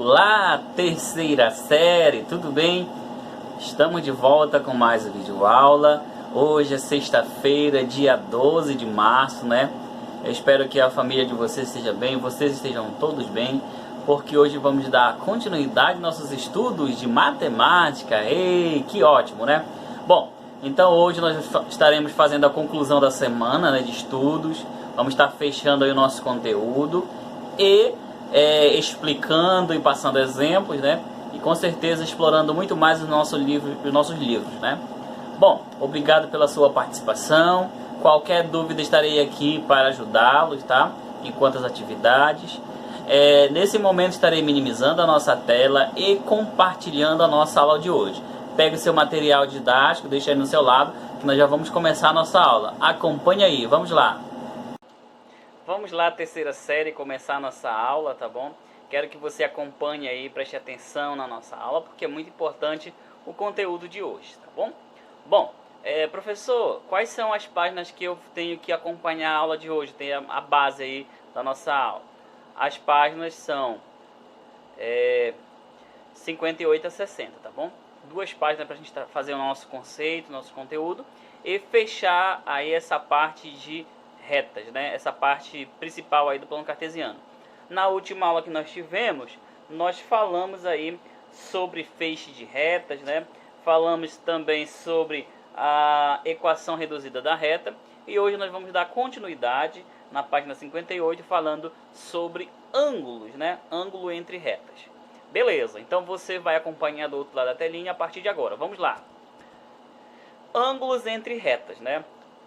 Olá, terceira série, tudo bem? Estamos de volta com mais um vídeo aula. Hoje é sexta-feira, dia 12 de março, né? Eu espero que a família de vocês esteja bem, vocês estejam todos bem, porque hoje vamos dar continuidade aos nossos estudos de matemática. Ei, que ótimo, né? Bom, então hoje nós estaremos fazendo a conclusão da semana, né, de estudos. Vamos estar fechando aí o nosso conteúdo e explicando e passando exemplos, né? E com certeza explorando muito mais os nossos livros, né? Bom, obrigado pela sua participação. Qualquer dúvida estarei aqui para ajudá-los, tá? Enquanto as atividades. Nesse momento estarei minimizando a nossa tela e compartilhando a nossa aula de hoje. Pegue o seu material didático, deixe aí no seu lado, que nós já vamos começar a nossa aula. Acompanhe aí, vamos lá. Vamos lá, terceira série, começar a nossa aula, tá bom? Quero que você acompanhe aí, preste atenção na nossa aula, porque é muito importante o conteúdo de hoje, tá bom? Bom, professor, quais são as páginas que eu tenho que acompanhar a aula de hoje? Tem a base aí da nossa aula. As páginas são 58 a 60, tá bom? Duas páginas para a gente fazer o nosso conceito, nosso conteúdo, e fechar aí essa parte de retas, né? Essa parte principal aí do plano cartesiano. Na última aula que nós tivemos, nós falamos aí sobre feixe de retas, né? Falamos também sobre a equação reduzida da reta, e hoje nós vamos dar continuidade na página 58 falando sobre ângulos, né? Ângulo entre retas. Beleza, então você vai acompanhar do outro lado da telinha a partir de agora. Vamos lá. Ângulos entre retas, né?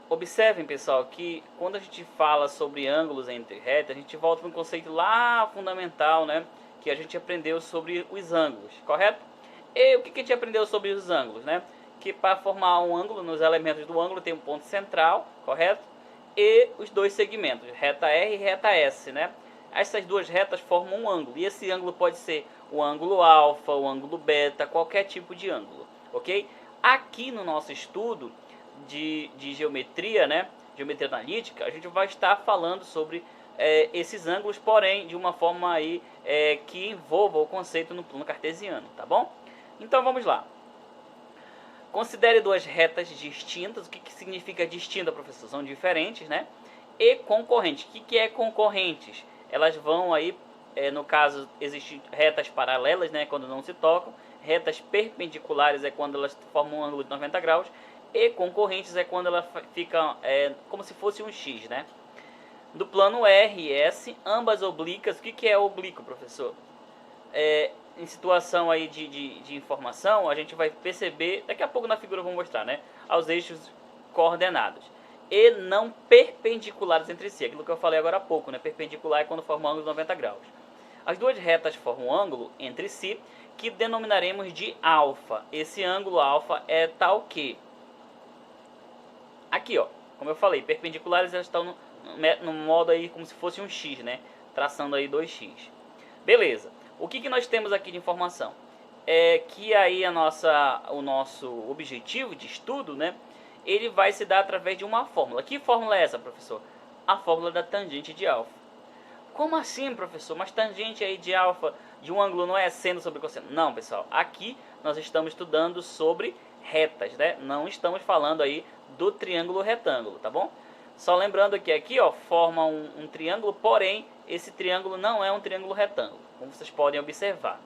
Observem, pessoal, que quando a gente fala sobre ângulos entre retas, a gente volta no conceito lá fundamental, né? Que a gente aprendeu sobre os ângulos, correto? E o que a gente aprendeu sobre os ângulos, né? Que para formar um ângulo, nos elementos do ângulo tem um ponto central, correto? E os dois segmentos, reta R e reta S, né? Essas duas retas formam um ângulo, e esse ângulo pode ser o ângulo alfa, o ângulo beta, qualquer tipo de ângulo, ok? Aqui no nosso estudo de geometria, né? Geometria analítica, a gente vai estar falando sobre esses ângulos, porém de uma forma aí que envolva o conceito no plano cartesiano, tá bom? Então vamos lá. Considere duas retas distintas. O que significa distinta, professor? São diferentes, né? E concorrentes. O que é concorrentes? Elas vão aí, no caso, existem retas paralelas, né? Quando não se tocam. Retas perpendiculares é quando elas formam um ângulo de 90 graus. E concorrentes é quando ela fica como se fosse um X, né? Do plano R e S, ambas oblíquas. O que é oblíquo, professor? Em situação aí de informação, a gente vai perceber, daqui a pouco na figura eu vou mostrar, né? Aos eixos coordenados. E não perpendiculares entre si. Aquilo que eu falei agora há pouco, né? Perpendicular é quando forma um ângulo de 90 graus. As duas retas formam um ângulo entre si, que denominaremos de alfa. Esse ângulo alfa é tal que... Aqui, ó, como eu falei, perpendiculares elas estão no modo aí como se fosse um X, né? Traçando aí 2x. Beleza. O que nós temos aqui de informação? É que aí o nosso objetivo de estudo, né? Ele vai se dar através de uma fórmula. Que fórmula é essa, professor? A fórmula da tangente de alfa. Como assim, professor? Mas tangente aí de alfa de um ângulo não é seno sobre cosseno? Não, pessoal. Aqui nós estamos estudando sobre retas, né? Não estamos falando aí do triângulo retângulo, tá bom? Só lembrando que aqui, ó, forma um triângulo, porém esse triângulo não é um triângulo retângulo, como vocês podem observar.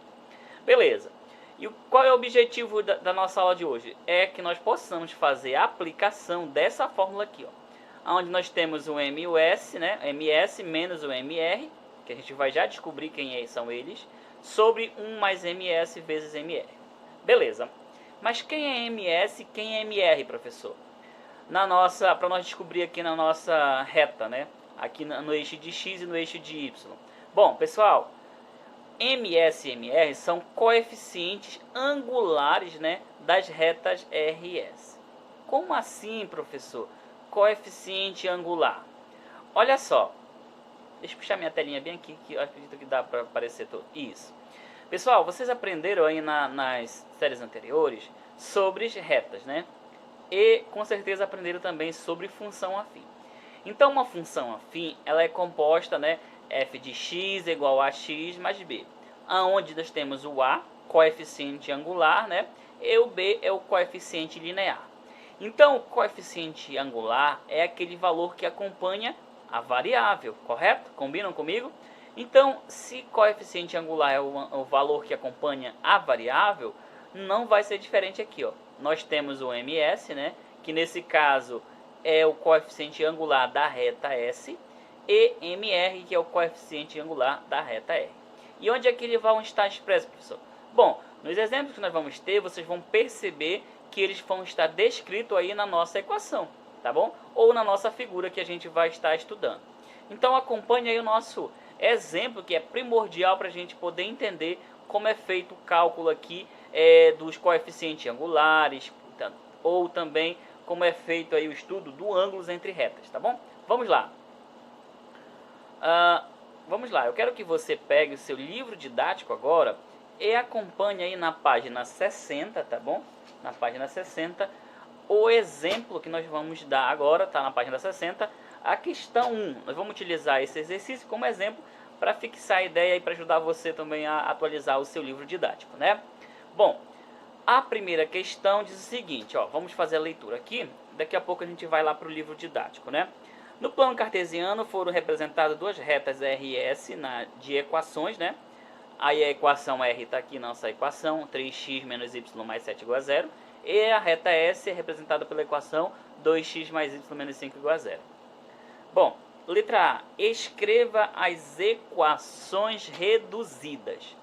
Beleza. E qual é o objetivo da nossa aula de hoje? É que nós possamos fazer a aplicação dessa fórmula aqui, ó, onde nós temos o M e o S, né? MS menos o MR, que a gente vai já descobrir quem são eles, sobre 1 mais MS vezes MR. Beleza. Mas quem é MS e quem é MR, professor? Para nós descobrir aqui na nossa reta, né? Aqui no eixo de X e no eixo de Y. Bom, pessoal, MS e MR são coeficientes angulares, né, das retas R e S. Como assim, professor? Coeficiente angular. Olha só. Deixa eu puxar minha telinha bem aqui, que eu acredito que dá para aparecer tudo. Isso. Pessoal, vocês aprenderam aí nas séries anteriores sobre retas, né? E com certeza aprenderam também sobre função afim. Então uma função afim, ela é composta, né, f de x igual a x mais b. aonde nós temos o A, coeficiente angular, né? E o B é o coeficiente linear. Então, o coeficiente angular é aquele valor que acompanha a variável, correto? Combinam comigo? Então, se coeficiente angular é o valor que acompanha a variável, não vai ser diferente aqui, ó. Nós temos o ms, né? Que nesse caso é o coeficiente angular da reta S, e mr, que é o coeficiente angular da reta R. E onde é que ele vai estar expresso, professor? Bom, nos exemplos que nós vamos ter, vocês vão perceber que eles vão estar descritos aí na nossa equação, tá bom? Ou na nossa figura que a gente vai estar estudando. Então acompanhe aí o nosso exemplo, que é primordial para a gente poder entender como é feito o cálculo aqui dos coeficientes angulares, ou também como é feito aí o estudo do ângulos entre retas, tá bom? Vamos lá. Vamos lá, eu quero que você pegue o seu livro didático agora e acompanhe aí na página 60, tá bom? Na página 60, o exemplo que nós vamos dar agora, tá na página 60, a questão 1. Nós vamos utilizar esse exercício como exemplo para fixar a ideia e para ajudar você também a atualizar o seu livro didático, né? Bom, a primeira questão diz o seguinte, ó, vamos fazer a leitura aqui, daqui a pouco a gente vai lá para o livro didático, né? No plano cartesiano foram representadas duas retas R e S de equações, né? Aí a equação R está aqui, nossa equação, 3x menos y mais 7 igual a 0. E a reta S é representada pela equação 2x mais y menos 5 igual a 0. Bom, letra A. Escreva as equações reduzidas.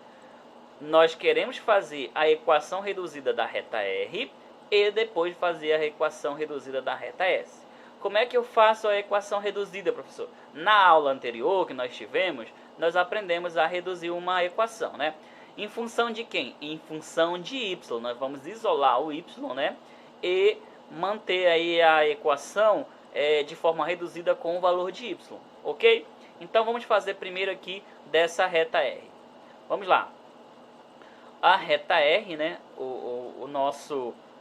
Nós queremos fazer a equação reduzida da reta R e depois fazer a equação reduzida da reta S. Como é que eu faço a equação reduzida, professor? Na aula anterior que nós tivemos, nós aprendemos a reduzir uma equação, né? Em função de quem? Em função de y. Nós vamos isolar o y, né? E manter aí a equação de forma reduzida com o valor de y, ok? Então vamos fazer primeiro aqui dessa reta R. Vamos lá. A reta R, né?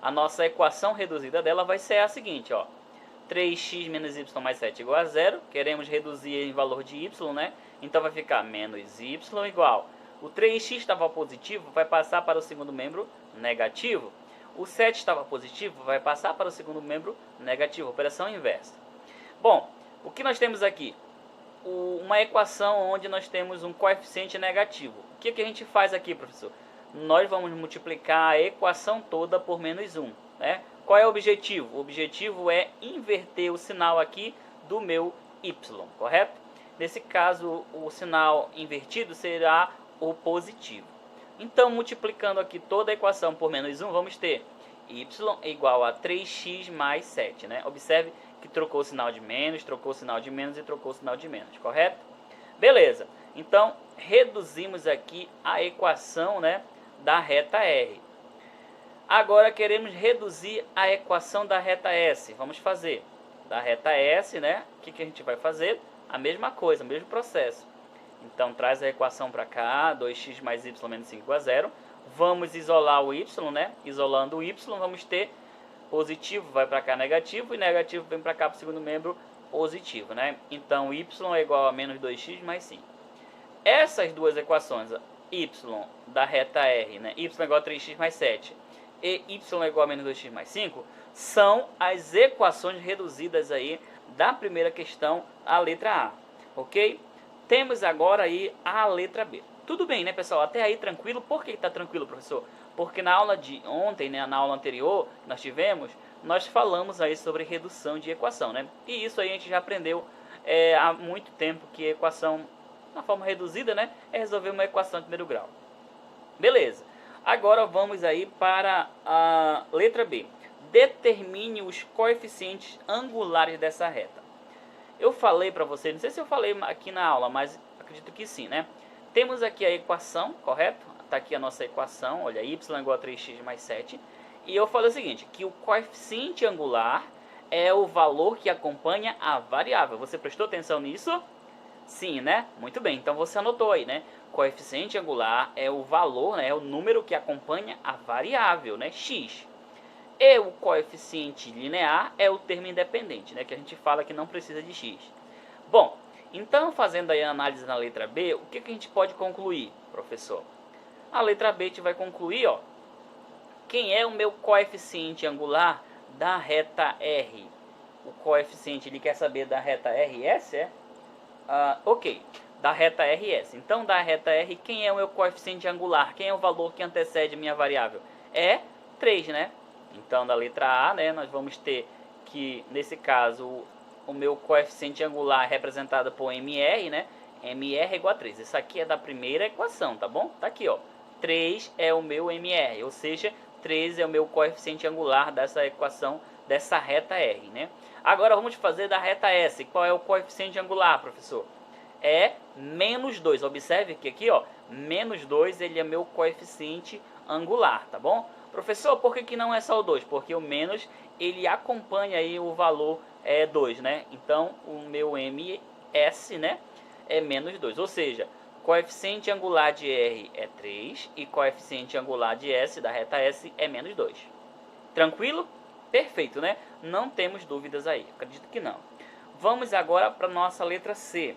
A nossa equação reduzida dela vai ser a seguinte, ó. 3x menos y mais 7 igual a 0. Queremos reduzir em valor de y, né? Então vai ficar menos y igual. O 3x estava positivo, vai passar para o segundo membro negativo. O 7 estava positivo, vai passar para o segundo membro negativo. Operação inversa. Bom, o que nós temos aqui? Uma equação onde nós temos um coeficiente negativo. O que a gente faz aqui, professor? Nós vamos multiplicar a equação toda por menos 1, né? Qual é o objetivo? O objetivo é inverter o sinal aqui do meu y, correto? Nesse caso, o sinal invertido será o positivo. Então, multiplicando aqui toda a equação por menos 1, vamos ter y igual a 3x mais 7, né? Observe que trocou o sinal de menos, trocou o sinal de menos e trocou o sinal de menos, correto? Beleza. Então, reduzimos aqui a equação, né, da reta R. Agora queremos reduzir a equação da reta S. Vamos fazer da reta S, né? O que a gente vai fazer? A mesma coisa, o mesmo processo. Então traz a equação para cá, 2x mais y menos 5 igual a 0. Vamos isolar o y, né? Isolando o y, vamos ter positivo vai para cá negativo e negativo vem para cá para o segundo membro positivo, né? Então y é igual a menos 2x mais 5. Essas duas equações, y da reta R, né? Y é igual a 3x mais 7 e y é igual a menos 2x mais 5, são as equações reduzidas aí da primeira questão, a letra A, ok? Temos agora aí a letra B. Tudo bem, né, pessoal? Até aí tranquilo. Por que está tranquilo, professor? Porque na aula de ontem, né, na aula anterior que nós tivemos, nós falamos aí sobre redução de equação, né? E isso aí a gente já aprendeu há muito tempo, que a equação, na forma reduzida, né, é resolver uma equação de primeiro grau. Beleza. Agora vamos aí para a letra B. Determine os coeficientes angulares dessa reta. Eu falei para você, não sei se eu falei aqui na aula, mas acredito que sim, né? Temos aqui a equação, correto? Está aqui a nossa equação, olha, y igual a 3x mais 7. E eu falei o seguinte, que o coeficiente angular é o valor que acompanha a variável. Você prestou atenção nisso? Sim, né? Muito bem, então você anotou aí, né? Coeficiente angular é o valor, né? É o número que acompanha a variável, né? X. E o coeficiente linear é o termo independente, né? Que a gente fala que não precisa de x. Bom, Então, fazendo aí a análise na letra B, o que a gente pode concluir, professor? A letra B a gente vai concluir, ó, quem é o meu coeficiente angular da reta R? O coeficiente, ele quer saber da reta RS, é? Ok, da reta RS. Então, da reta R, quem é o meu coeficiente angular? Quem é o valor que antecede minha variável? É 3, né? Então, da letra A, né, nós vamos ter que, nesse caso, o meu coeficiente angular é representado por MR, né? MR é igual a 3. Isso aqui é da primeira equação, tá bom? Tá aqui, ó. 3 é o meu MR, ou seja, 3 é o meu coeficiente angular dessa equação, dessa reta R, né? Agora vamos fazer da reta S. Qual é o coeficiente angular, professor? É menos 2. Observe que aqui, ó, menos 2 ele é meu coeficiente angular, tá bom? Professor, por que não é só o 2? Porque o menos ele acompanha aí o valor 2, né? Então o meu MS, né, é menos 2. Ou seja, coeficiente angular de R é 3 e coeficiente angular de S, da reta S, é menos 2. Tranquilo? Perfeito, né? Não temos dúvidas aí. Acredito que não. Vamos agora para a nossa letra C.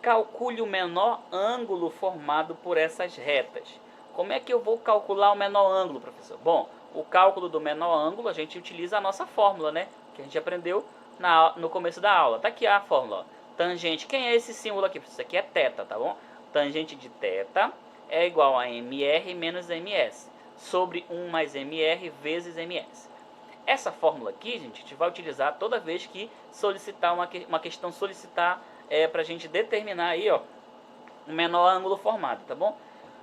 Calcule o menor ângulo formado por essas retas. Como é que eu vou calcular o menor ângulo, professor? Bom, o cálculo do menor ângulo, a gente utiliza a nossa fórmula, né? Que a gente aprendeu no começo da aula. Tá aqui a fórmula, ó. Tangente, quem é esse símbolo aqui? Isso aqui é θ, tá bom? Tangente de θ é igual a MR menos MS, sobre 1 mais MR vezes MS. Essa fórmula aqui, gente, a gente vai utilizar toda vez que solicitar uma questão para a gente determinar aí, ó, o menor ângulo formado, tá bom?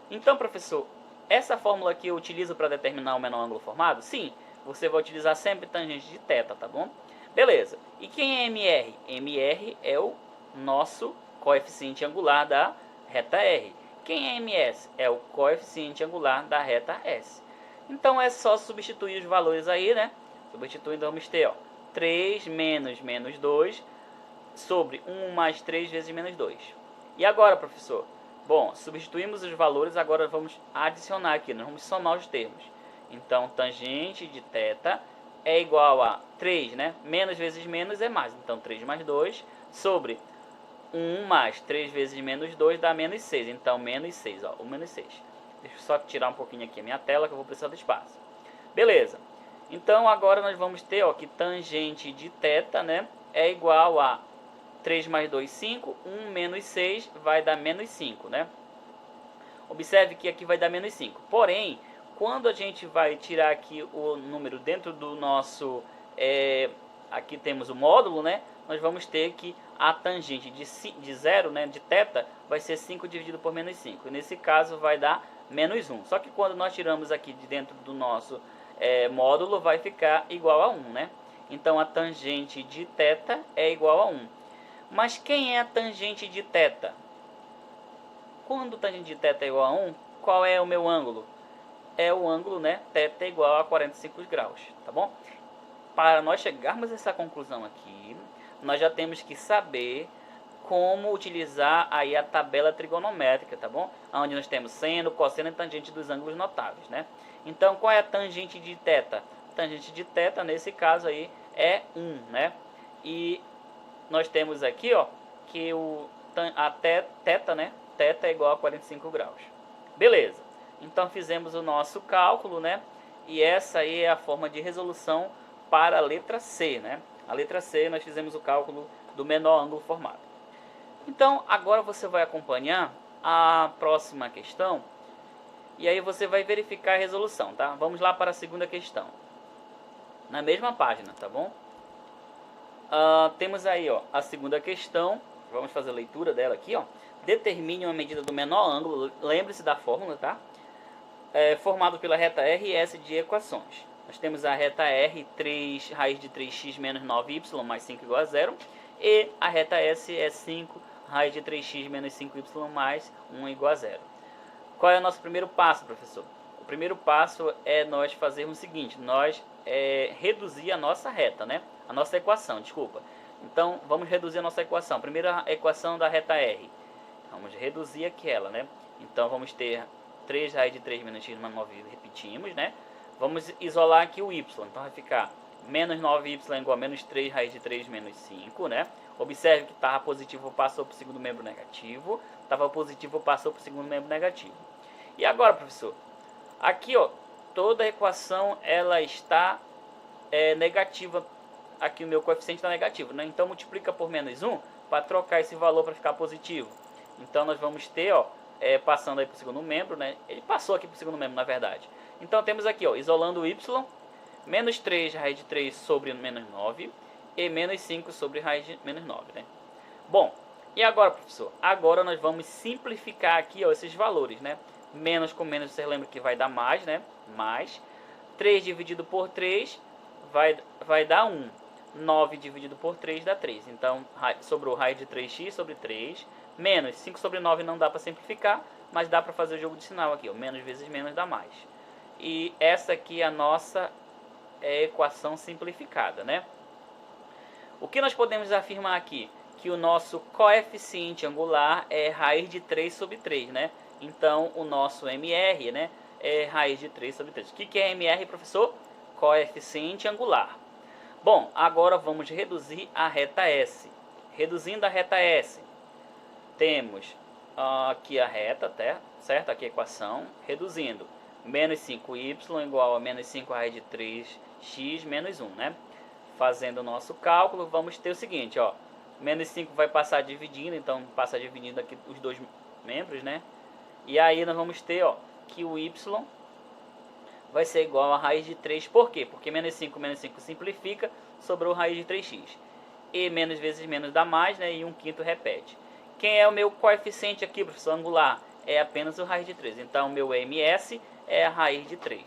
Então, professor, essa fórmula aqui eu utilizo para determinar o menor ângulo formado? Sim, você vai utilizar sempre tangente de θ, tá bom? Beleza. E quem é MR? MR é o nosso coeficiente angular da reta R. Quem é MS? É o coeficiente angular da reta S. Então é só substituir os valores aí, né? Substituindo, vamos ter, ó, 3 menos menos 2 sobre 1 mais 3 vezes menos 2. E agora, professor? Bom, substituímos os valores, agora vamos adicionar aqui, nós vamos somar os termos. Então, tangente de θ é igual a 3, né? Menos vezes menos é mais. Então, 3 mais 2 sobre 1 mais 3 vezes menos 2 dá menos 6. Então, menos 6, ó, o menos 6. Deixa eu só tirar um pouquinho aqui a minha tela, que eu vou precisar do espaço. Beleza. Então, agora nós vamos ter, ó, que tangente de θ, né, é igual a 3 mais 2, 5. 1 menos 6 vai dar menos 5, né? Observe que aqui vai dar menos 5. Porém, quando a gente vai tirar aqui o número dentro do nosso... aqui temos o módulo, né? Nós vamos ter que a tangente de 0, né, de θ, vai ser 5 dividido por menos 5. Nesse caso, vai dar menos 1. Só que quando nós tiramos aqui de dentro do nosso módulo, vai ficar igual a 1, né? Então, a tangente de θ é igual a 1. Mas quem é a tangente de θ? Quando tangente de θ é igual a 1, qual é o meu ângulo? É o ângulo, né? θ é igual a 45 graus, tá bom? Para nós chegarmos a essa conclusão aqui, nós já temos que saber como utilizar aí a tabela trigonométrica, tá bom? Onde nós temos seno, cosseno e tangente dos ângulos notáveis, né? Então, qual é a tangente de θ? Tangente de θ, nesse caso aí, é 1, né? E nós temos aqui, ó, que a θ, né? θ é igual a 45 graus. Beleza. Então, fizemos o nosso cálculo, né? E essa aí é a forma de resolução para a letra C, né? A letra C, nós fizemos o cálculo do menor ângulo formado. Então, agora você vai acompanhar a próxima questão e aí você vai verificar a resolução, tá? Vamos lá para a segunda questão. Na mesma página, tá bom? Temos aí, ó, a segunda questão. Vamos fazer a leitura dela aqui, ó. Determine uma medida do menor ângulo, lembre-se da fórmula, tá? Formado pela reta R e S de equações. Nós temos a reta R, 3 raiz de 3x menos 9y mais 5 igual a 0. E a reta S é 5 raiz de 3x menos 5y mais 1 igual a 0. Qual é o nosso primeiro passo, professor? O primeiro passo é nós fazermos o seguinte, nós reduzir a nossa reta, né? A nossa equação, desculpa. Então, vamos reduzir a nossa equação. Primeira equação da reta R. Vamos reduzir aquela, né? Então, vamos ter 3 raiz de 3 menos x menos 9, repetimos, né? Vamos isolar aqui o y. Então, vai ficar menos 9y é igual a menos 3 raiz de 3 menos 5, né? Observe que estava positivo, passou para o segundo membro negativo. Estava positivo, passou para o segundo membro negativo. E agora, professor? Aqui, ó, toda a equação ela está negativa. Aqui o meu coeficiente está negativo, né? Então multiplica por menos 1 para trocar esse valor para ficar positivo. Então nós vamos ter, ó, passando aí para o segundo membro, né? Ele passou aqui para o segundo membro, na verdade. Então temos aqui, ó, isolando o y, menos 3 raiz de 3 sobre menos 9 e menos 5 sobre raiz de menos 9, né? Bom, e agora, professor? Agora nós vamos simplificar aqui, ó, esses valores, né? Menos com menos, você lembra que vai dar mais, né? Mais. 3 dividido por 3 vai dar 1. 9 dividido por 3 dá 3. Então, sobrou raiz de 3x sobre 3. Menos 5 sobre 9 não dá para simplificar, mas dá para fazer o jogo de sinal aqui, ó. Menos vezes menos dá mais. E essa aqui é a nossa equação simplificada, né? O que nós podemos afirmar aqui? Que o nosso coeficiente angular é raiz de 3 sobre 3, né? Então, o nosso MR, né, é raiz de 3 sobre 3. O que é MR, professor? Coeficiente angular. Bom, agora vamos reduzir a reta S. Reduzindo a reta S, temos aqui a reta, certo? Aqui a equação. Reduzindo, menos 5y igual a menos 5 raiz de 3x menos 1, né? Fazendo o nosso cálculo, vamos ter o seguinte, ó. Menos 5 vai passar dividindo, então passa dividindo aqui os dois membros, né? E aí nós vamos ter, ó, que o y vai ser igual a raiz de 3. Por quê? Porque menos 5 simplifica, sobrou raiz de 3x. E menos vezes menos dá mais, né? E 1/5 repete. Quem é o meu coeficiente aqui, professor, angular? É apenas o raiz de 3. Então, o meu MS é a raiz de 3.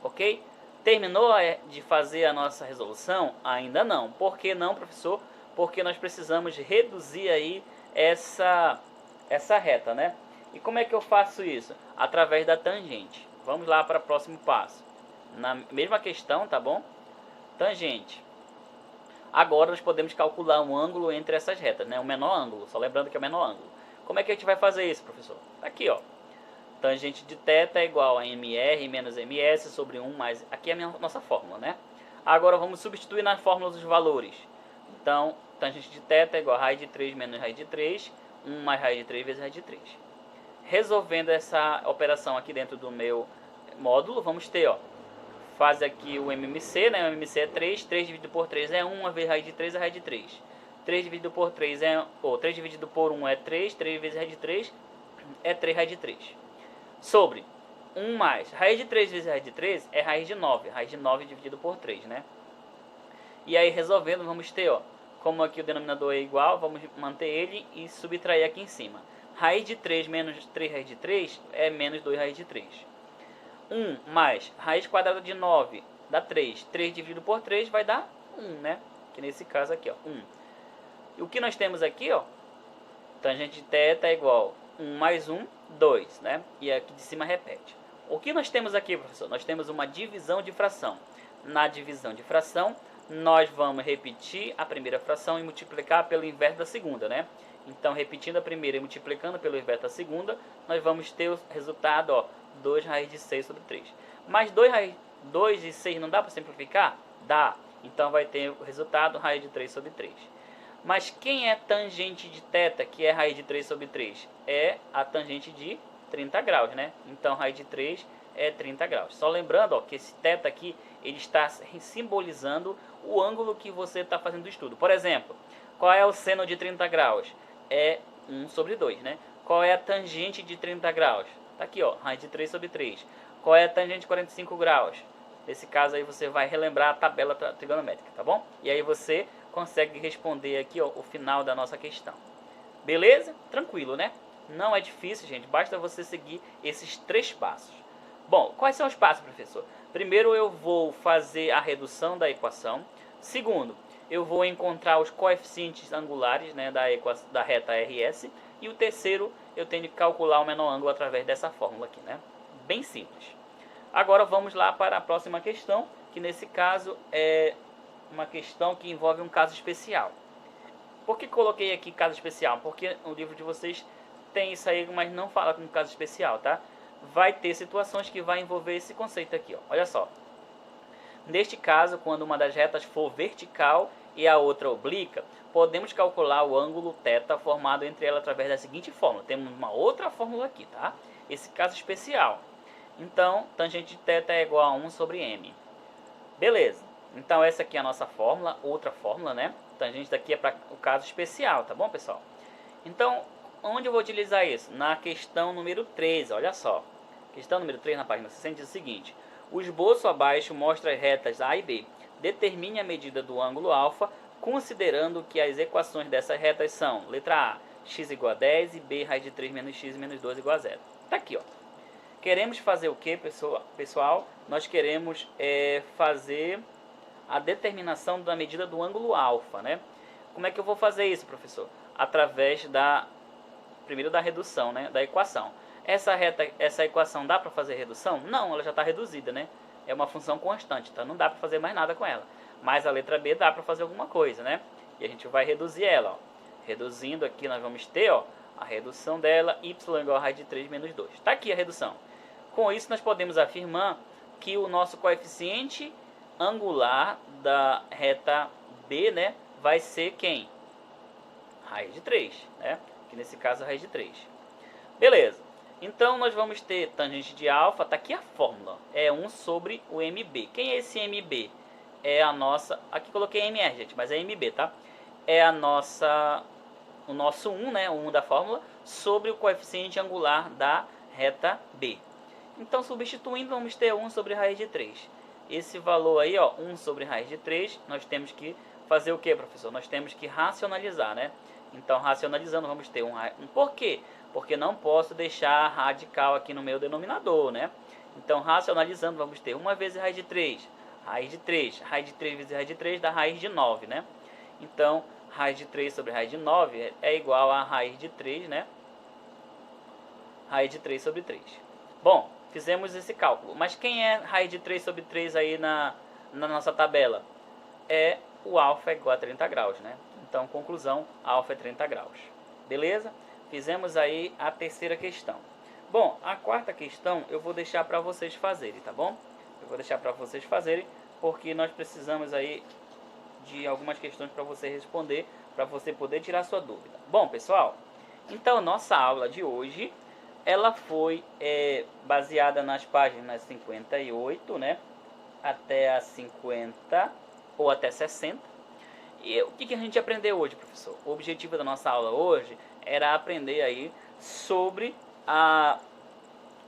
Ok? Terminou de fazer a nossa resolução? Ainda não. Por que não, professor? Porque nós precisamos reduzir aí essa reta, né? E como é que eu faço isso? Através da tangente. Vamos lá para o próximo passo. Na mesma questão, tá bom? Tangente. Agora nós podemos calcular um ângulo entre essas retas, né? O menor ângulo, só lembrando que é o menor ângulo. Como é que a gente vai fazer isso, professor? Aqui, ó. Tangente de θ é igual a MR menos MS sobre 1 mais... Aqui é a nossa fórmula, né? Agora vamos substituir nas fórmulas os valores. Então, tangente de θ é igual a raiz de 3 menos raiz de 3, 1 mais raiz de 3 vezes raiz de 3. Resolvendo essa operação aqui dentro do meu módulo, vamos ter, ó, faz aqui o MMC, né? O MMC é 3, 3 dividido por 3 é 1, vezes raiz de 3 é raiz de 3. 3 dividido por 3 3 dividido por 1 é 3, 3 vezes raiz de 3 é 3 raiz de 3. Sobre 1 mais raiz de 3 vezes raiz de 3 é raiz de 9. Raiz de 9 dividido por 3, né? E aí resolvendo, vamos ter, ó, como aqui o denominador é igual, vamos manter ele e subtrair aqui em cima. Raiz de 3 menos 3 raiz de 3 é menos 2 raiz de 3. 1 mais raiz quadrada de 9 dá 3. 3 dividido por 3 vai dar 1, né? Que nesse caso aqui, ó, 1. E o que nós temos aqui, ó, tangente de θ é igual 1 mais 1, 2, né? E aqui de cima repete. O que nós temos aqui, professor? Nós temos uma divisão de fração. Na divisão de fração, nós vamos repetir a primeira fração e multiplicar pelo inverso da segunda, né? Então, repetindo a primeira e multiplicando pelo inverso da segunda, nós vamos ter o resultado, ó, 2 raiz de 6 sobre 3. Mas 2 de 6 não dá para simplificar? Dá. Então, vai ter o resultado raiz de 3 sobre 3. Mas quem é tangente de θ, que é raiz de 3 sobre 3? É a tangente de 30 graus, né? Então, raiz de 3 é 30 graus. Só lembrando, ó, que esse θ aqui, ele está simbolizando o ângulo que você está fazendo o estudo. Por exemplo, qual é o seno de 30 graus? É 1 sobre 2, né? Qual é a tangente de 30 graus? Tá aqui, ó, raiz de 3 sobre 3. Qual é a tangente de 45 graus? Nesse caso aí você vai relembrar a tabela trigonométrica, tá bom? E aí você consegue responder aqui, ó, o final da nossa questão. Beleza? Tranquilo, né? Não é difícil, gente. Basta você seguir esses 3 passos. Bom, quais são os passos, professor? Primeiro eu vou fazer a redução da equação. Segundo, eu vou encontrar os coeficientes angulares, né, da reta RS. E o terceiro, eu tenho que calcular o menor ângulo através dessa fórmula aqui, né? Bem simples. Agora vamos lá para a próxima questão, que nesse caso é uma questão que envolve um caso especial. Por que coloquei aqui caso especial? Porque o livro de vocês tem isso aí, mas não fala com caso especial, tá? Vai ter situações que vai envolver esse conceito aqui, ó. Olha só. Neste caso, quando uma das retas for vertical e a outra oblíqua, podemos calcular o ângulo θ formado entre elas através da seguinte fórmula. Temos uma outra fórmula aqui, tá? Esse caso especial. Então, tangente de θ é igual a 1 sobre m. Beleza. Então, essa aqui é a nossa fórmula, outra fórmula, né? Tangente daqui é para o caso especial, tá bom, pessoal? Então, onde eu vou utilizar isso? Na questão número 13, olha só. Questão número 3, na página 60, diz o seguinte. O esboço abaixo mostra as retas A e B. Determine a medida do ângulo alfa, considerando que as equações dessas retas são, letra A, x igual a 10 e B, raiz de 3 menos x menos 2 igual a 0. Tá aqui, ó. Queremos fazer o que, pessoal? Nós queremos fazer a determinação da medida do ângulo alfa, né? Como é que eu vou fazer isso, professor? Através primeiro da redução, né? Da equação. Essa equação dá para fazer redução? Não, ela já está reduzida, né? É uma função constante, então não dá para fazer mais nada com ela. Mas a letra B dá para fazer alguma coisa, né? E a gente vai reduzir ela, ó. Reduzindo aqui nós vamos ter, ó, a redução dela, y igual a raiz de 3 menos 2. Está aqui a redução. Com isso nós podemos afirmar que o nosso coeficiente angular da reta B, né, vai ser quem? Raiz de 3, né? Que nesse caso a raiz de 3. Beleza. Então nós vamos ter tangente de alfa, tá aqui a fórmula, é 1 sobre o MB. Quem é esse MB? É a nossa, aqui coloquei MR, gente, mas é MB, tá? É o nosso 1, né, o 1 da fórmula, sobre o coeficiente angular da reta B. Então, substituindo, vamos ter 1 sobre raiz de 3. Esse valor aí, ó, 1 sobre raiz de 3, nós temos que fazer o que, professor? Nós temos que racionalizar, né? Então, racionalizando, vamos ter por quê? Porque não posso deixar radical aqui no meu denominador, né? Então, racionalizando, vamos ter 1 vezes raiz de 3. Raiz de 3. Raiz de 3 vezes raiz de 3 dá raiz de 9, né? Então, raiz de 3 sobre raiz de 9 é igual a raiz de 3, né? Raiz de 3 sobre 3. Bom, fizemos esse cálculo. Mas quem é raiz de 3 sobre 3 aí na nossa tabela? É o alfa é igual a 30 graus, né? Então, conclusão, alfa é 30 graus. Beleza? Fizemos aí a terceira questão. Bom, a quarta questão eu vou deixar para vocês fazerem, tá bom? Eu vou deixar para vocês fazerem, porque nós precisamos aí de algumas questões para você responder, para você poder tirar sua dúvida. Bom, pessoal, então nossa aula de hoje, ela foi baseada nas páginas 58, né? Até a 50 ou até 60. E o que a gente aprendeu hoje, professor? O objetivo da nossa aula hoje era aprender aí sobre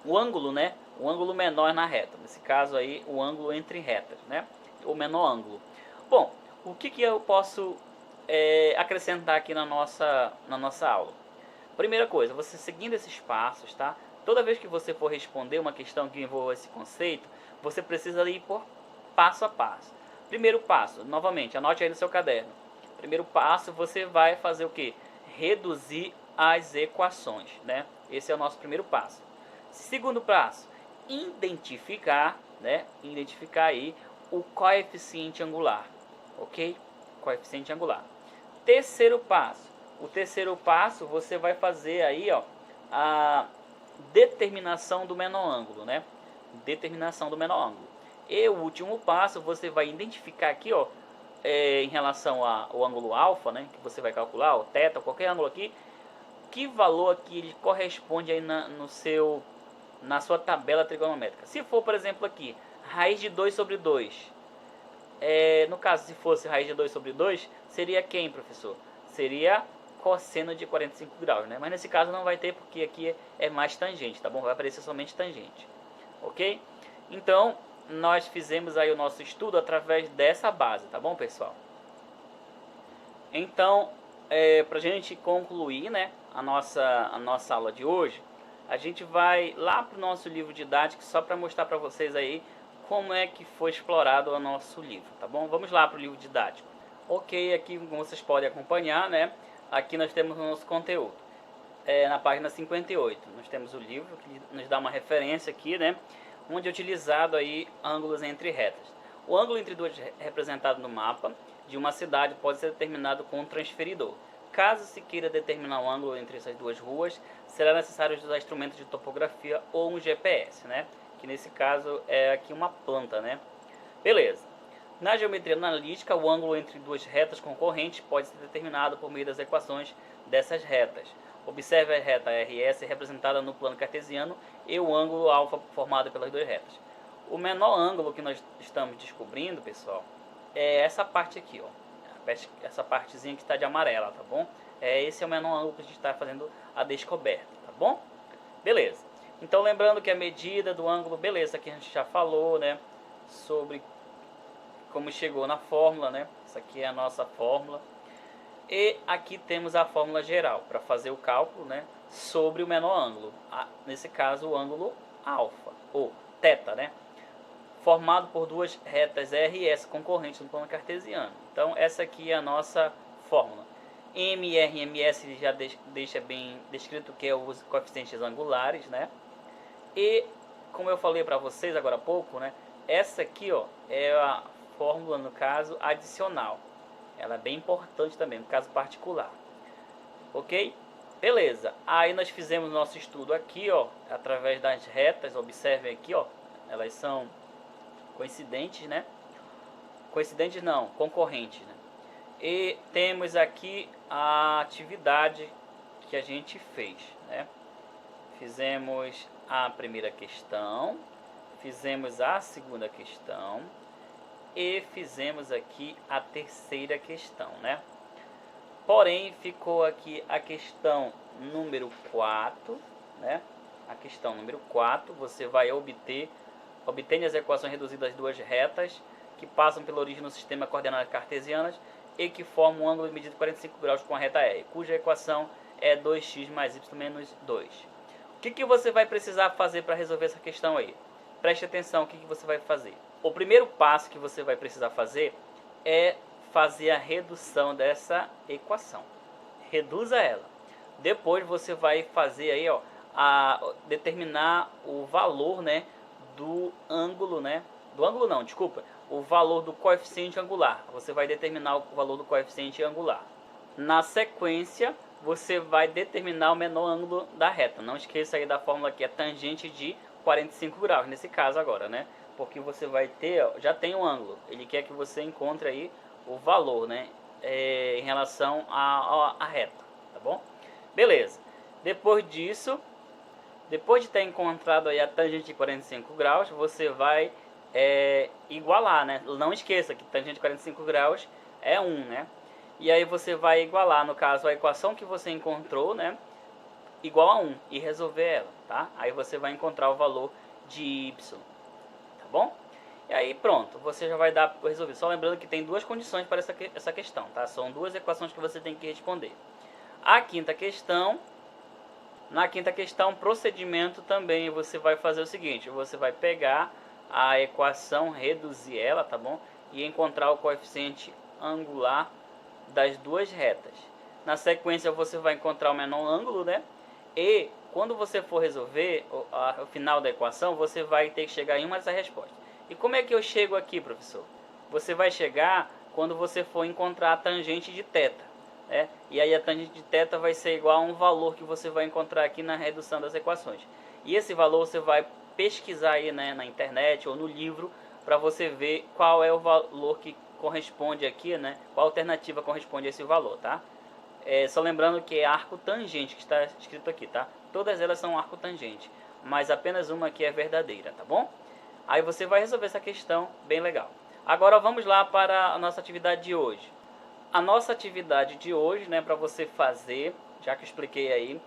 o ângulo, né? O ângulo menor na reta. Nesse caso aí, o ângulo entre retas, né? O menor ângulo. Bom, o que eu posso acrescentar aqui na nossa aula? Primeira coisa, você seguindo esses passos, tá? Toda vez que você for responder uma questão que envolva esse conceito, você precisa ir por passo a passo. Primeiro passo, novamente, anote aí no seu caderno. Primeiro passo, você vai fazer o quê? Reduzir as equações, né? Esse é o nosso primeiro passo. Segundo passo, identificar, né? Identificar aí o coeficiente angular, ok? Coeficiente angular. Terceiro passo. O terceiro passo, você vai fazer aí, ó, a determinação do menor ângulo, né? Determinação do menor ângulo. E o último passo, você vai identificar aqui, ó, em relação ao ângulo alfa, né, que você vai calcular, o θ, qualquer ângulo aqui, que valor aqui ele corresponde aí na sua tabela trigonométrica. Se for, por exemplo, aqui, raiz de 2 sobre 2, no caso, se fosse raiz de 2 sobre 2, seria quem, professor? Seria cosseno de 45 graus, né? Mas nesse caso não vai ter, porque aqui é mais tangente, tá bom? Vai aparecer somente tangente, ok? Então, nós fizemos aí o nosso estudo através dessa base, tá bom, pessoal? Então, para a gente concluir, né, a nossa aula de hoje, a gente vai lá para o nosso livro didático, só para mostrar para vocês aí como é que foi explorado o nosso livro, tá bom? Vamos lá para o livro didático. Ok, aqui como vocês podem acompanhar, né, aqui nós temos o nosso conteúdo. Na página 58, nós temos o livro que nos dá uma referência aqui, né, onde é utilizado aí ângulos entre retas. O ângulo entre duas representado no mapa de uma cidade pode ser determinado com um transferidor. Caso se queira determinar o ângulo entre essas duas ruas, será necessário usar instrumentos de topografia ou um GPS, né? Que nesse caso é aqui uma planta, né? Beleza. Na geometria analítica, o ângulo entre duas retas concorrentes pode ser determinado por meio das equações dessas retas. Observe a reta RS representada no plano cartesiano e o ângulo alfa formado pelas duas retas. O menor ângulo que nós estamos descobrindo, pessoal, é essa parte aqui, ó. Essa partezinha que está de amarela, tá bom? Esse é o menor ângulo que a gente está fazendo a descoberta, tá bom? Beleza. Então, lembrando que a medida do ângulo, beleza, aqui a gente já falou, né, sobre como chegou na fórmula, né? Essa aqui é a nossa fórmula. E aqui temos a fórmula geral para fazer o cálculo, né, sobre o menor ângulo. Nesse caso, o ângulo alfa, ou θ, né? Formado por duas retas R e S concorrentes no plano cartesiano. Então, essa aqui é a nossa fórmula. MR e MS já deixa bem descrito que é os coeficientes angulares, né? E, como eu falei para vocês agora há pouco, né? Essa aqui, ó, é a fórmula, no caso, adicional. Ela é bem importante também, no caso particular. Ok? Beleza. Aí nós fizemos nosso estudo aqui, ó, através das retas. Observem aqui, ó, elas são coincidentes, né? Coincidentes não, concorrentes, né? E temos aqui a atividade que a gente fez, né? Fizemos a primeira questão, fizemos a segunda questão e fizemos aqui a terceira questão, né? Porém, ficou aqui a questão número 4, né? A questão número 4, você vai obter as equações reduzidas das duas retas que passam pela origem no sistema coordenadas cartesianas e que formam um ângulo de medida de 45 graus com a reta R, cuja equação é 2x mais y menos 2. O que você vai precisar fazer para resolver essa questão aí? Preste atenção, o que você vai fazer. O primeiro passo que você vai precisar fazer é fazer a redução dessa equação. Reduza ela. Depois você vai fazer aí, ó, determinar o valor, né, do ângulo, né? Do ângulo não, desculpa. O valor do coeficiente angular. Você vai determinar o valor do coeficiente angular. Na sequência, você vai determinar o menor ângulo da reta. Não esqueça aí da fórmula que é tangente de 45 graus, nesse caso agora, né? Porque você vai ter, ó, já tem um ângulo. Ele quer que você encontre aí o valor, né? Em relação à reta, tá bom? Beleza. Depois disso, depois de ter encontrado aí a tangente de 45 graus, você vai igualar, né? Não esqueça que tangente de 45 graus é 1, né? E aí você vai igualar, no caso, a equação que você encontrou, né? Igual a 1 e resolver ela, tá? Aí você vai encontrar o valor de y, tá bom? E aí pronto, você já vai dar para resolver. Só lembrando que tem duas condições para essa questão, tá? São duas equações que você tem que responder. A quinta questão, na quinta questão, procedimento também, você vai fazer o seguinte, você vai pegar a equação, reduzir ela, tá bom? E encontrar o coeficiente angular das duas retas. Na sequência você vai encontrar o menor ângulo, né? E quando você for resolver o final da equação, você vai ter que chegar em uma dessas respostas. E como é que eu chego aqui, professor? Você vai chegar quando você for encontrar a tangente de θ, né? E aí a tangente de θ vai ser igual a um valor que você vai encontrar aqui na redução das equações. E esse valor você vai pesquisar aí, né, na internet ou no livro para você ver qual é o valor que corresponde aqui, né? Qual alternativa corresponde a esse valor, tá? Só lembrando que é arco tangente que está escrito aqui, tá? Todas elas são arco tangente, mas apenas uma aqui é verdadeira, tá bom? Aí você vai resolver essa questão, bem legal. Agora vamos lá para a nossa atividade de hoje. A nossa atividade de hoje, né, para você fazer, já que eu expliquei aí,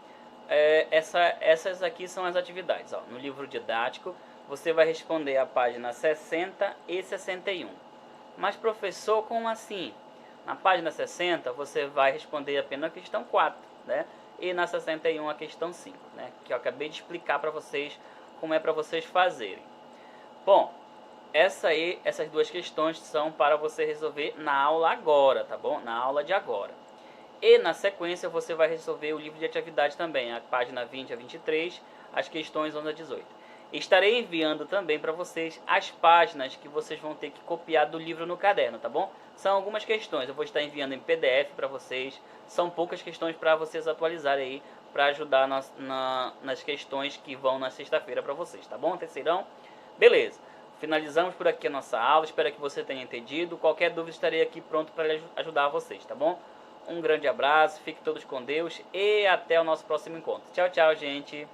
essas aqui são as atividades, ó. No livro didático, você vai responder a página 60 e 61. Mas professor, como assim? Na página 60 você vai responder apenas a questão 4, né? E na 61 a questão 5, né? Que eu acabei de explicar para vocês como é para vocês fazerem. Bom, essas duas questões são para você resolver na aula agora, tá bom? Na aula de agora. E na sequência você vai resolver o livro de atividade também, a página 20 a 23, as questões 11 a 18. Estarei enviando também para vocês as páginas que vocês vão ter que copiar do livro no caderno, tá bom? São algumas questões, eu vou estar enviando em PDF para vocês. São poucas questões para vocês atualizarem aí, para ajudar nas questões que vão na sexta-feira para vocês, tá bom, terceirão? Beleza. finalizamos por aqui a nossa aula. Espero que você tenha entendido. Qualquer dúvida, estarei aqui pronto para ajudar vocês, tá bom? Um grande abraço, fiquem todos com Deus e até o nosso próximo encontro. Tchau, tchau, gente!